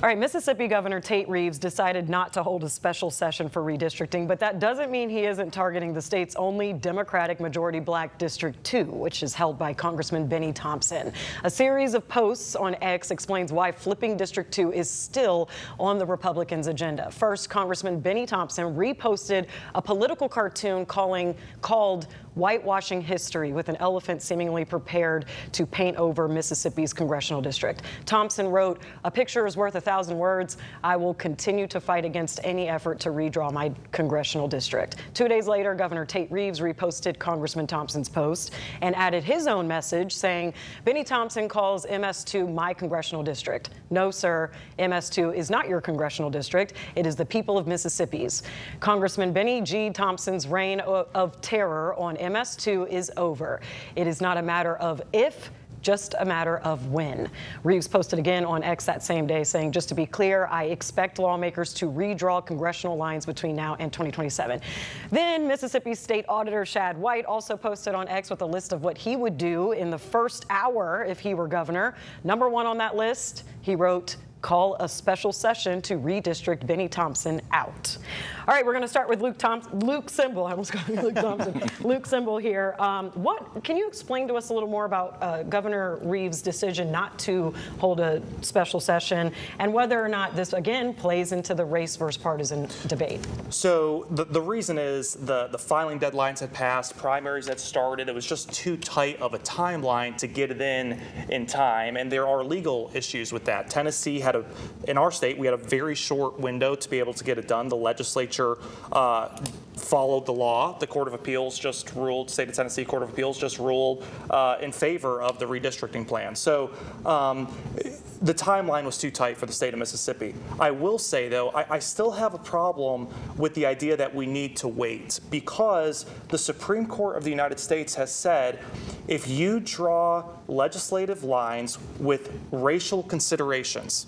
All right, Mississippi Governor Tate Reeves decided not to hold a special session for redistricting, but that doesn't mean he isn't targeting the state's only Democratic majority black District 2, which is held by Congressman Benny Thompson. A series of posts on X explains why flipping District 2 is still on the Republicans' agenda. First, Congressman Benny Thompson reposted a political cartoon called Whitewashing History, with an elephant seemingly prepared to paint over Mississippi's congressional district. Thompson wrote, "A picture is worth 1,000 words. I will continue to fight against any effort to redraw my congressional district." 2 days later, Governor Tate Reeves reposted Congressman Thompson's post and added his own message saying, "Benny Thompson calls MS2 my congressional district. No, sir, MS2 is not your congressional district. It is the people of Mississippi's." Congressman Benny G. Thompson's reign of terror on MS2 is over. It is not a matter of if, just a matter of when. Reeves posted again on X that same day saying, "Just to be clear, I expect lawmakers to redraw congressional lines between now and 2027. Then Mississippi State Auditor Shad White also posted on X with a list of what he would do in the first hour if he were governor. Number one on that list, he wrote, "Call a special session to redistrict Benny Thompson out." All right, we're going to start with Luke Simbel. I almost called him Luke Thompson. Luke Simbel here. Can you explain to us a little more about Governor Reeves' decision not to hold a special session and whether or not this, again, plays into the race versus partisan debate? So the reason is the filing deadlines had passed, primaries had started. It was just too tight of a timeline to get it in time, and there are legal issues with that. Tennessee had in our state, we had a very short window to be able to get it done. The legislature followed the law. The Court of Appeals just ruled, State of Tennessee Court of Appeals just ruled in favor of the redistricting plan. So the timeline was too tight for the state of Mississippi. I will say, though, I still have a problem with the idea that we need to wait, because the Supreme Court of the United States has said if you draw legislative lines with racial considerations,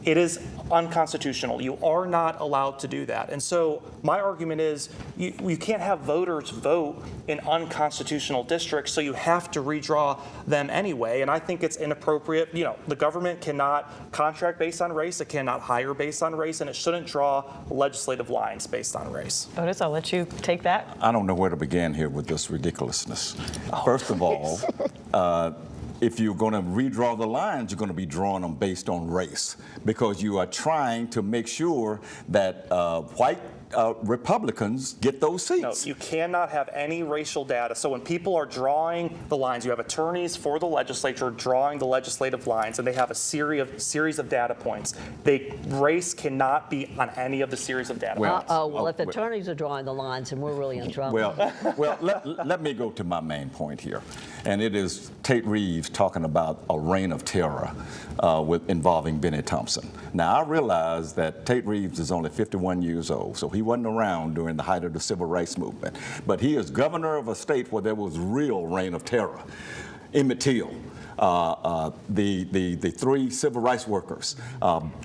it is unconstitutional. You are not allowed to do that. And so my argument is you can't have voters vote in unconstitutional districts, so you have to redraw them anyway. And I think it's inappropriate. You know, the government cannot contract based on race, it cannot hire based on race, and it shouldn't draw legislative lines based on race. Otis, I'll let you take that. I don't know where to begin here with this ridiculousness. First of all, if you're going to redraw the lines, you're going to be drawing them based on race, because you are trying to make sure that white Republicans get those seats. No, you cannot have any racial data. So when people are drawing the lines, you have attorneys for the legislature drawing the legislative lines, and they have a series of data points. Race cannot be on any of the series of data points. Well, if attorneys are drawing the lines, then we're really in trouble. Well, let me go to my main point here, and it is Tate Reeves talking about a reign of terror involving Benny Thompson. Now, I realize that Tate Reeves is only 51 years old, so he wasn't around during the height of the civil rights movement. But he is governor of a state where there was real reign of terror. Emmett Till, the three civil rights workers,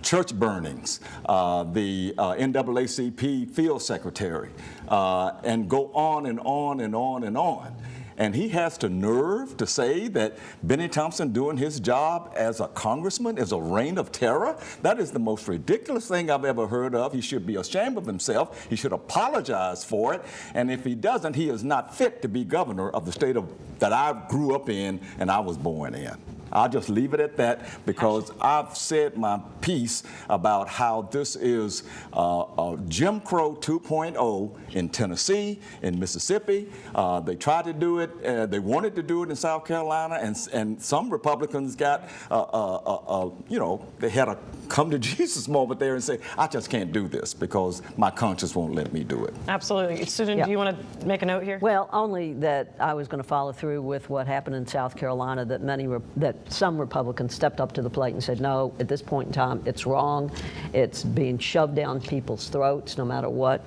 church burnings, the NAACP field secretary, and go on and on and on and on. And he has the nerve to say that Benny Thompson doing his job as a congressman is a reign of terror? That is the most ridiculous thing I've ever heard of. He should be ashamed of himself. He should apologize for it. And if he doesn't, he is not fit to be governor of the state that I grew up in and I was born in. I'll just leave it at that, because I've said my piece about how this is Jim Crow 2.0 in Tennessee, in Mississippi. They tried to do it. They wanted to do it in South Carolina, and some Republicans got, they had a come to Jesus moment there and say, I just can't do this because my conscience won't let me do it. Absolutely. Susan, do you want to make a note here? Well, only that I was going to follow through with what happened in South Carolina, that some Republicans stepped up to the plate and said, no, at this point in time, it's wrong. It's being shoved down people's throats no matter what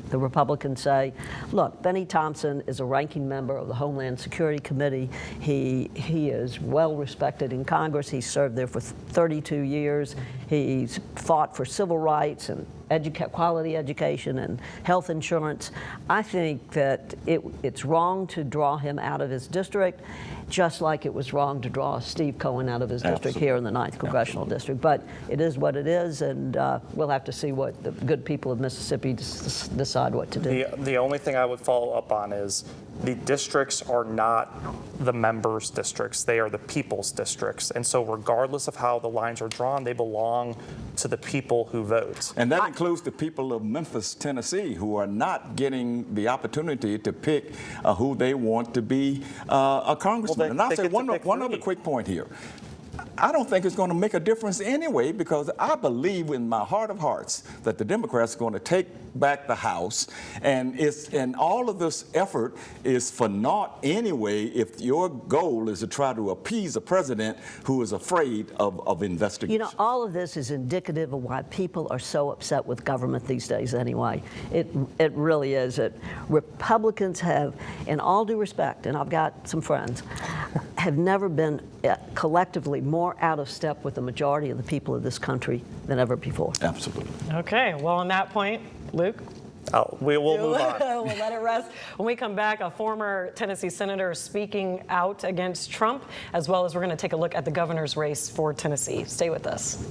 the Republicans say. Look, Benny Thompson is a ranking member of the Homeland Security Committee. He is well respected in Congress. He served there for 32 years. He's fought for civil rights and quality education and health insurance. I think that it's wrong to draw him out of his district, just like it was wrong to draw Steve Cohen out of his district here in the 9th Congressional District. But it is what it is, and we'll have to see what the good people of Mississippi decide what to do. The only thing I would follow up on is the districts are not the members' districts. They are the people's districts. And so regardless of how the lines are drawn, they belong to the people who vote. And that includes the people of Memphis, Tennessee, who are not getting the opportunity to pick who they want to be a congressman. Well, and I'll say one other quick point here. I don't think it's going to make a difference anyway, because I believe in my heart of hearts that the Democrats are going to take back the House, and all of this effort is for naught anyway if your goal is to try to appease a president who is afraid of investigation. You know, all of this is indicative of why people are so upset with government these days anyway. It really is. Republicans have, in all due respect, and I've got some friends, have never been collectively more out of step with the majority of the people of this country than ever before. Absolutely. Okay, well, on that point, Luke? We'll move on. We'll let it rest. When we come back, a former Tennessee senator is speaking out against Trump, as well as we're going to take a look at the governor's race for Tennessee. Stay with us.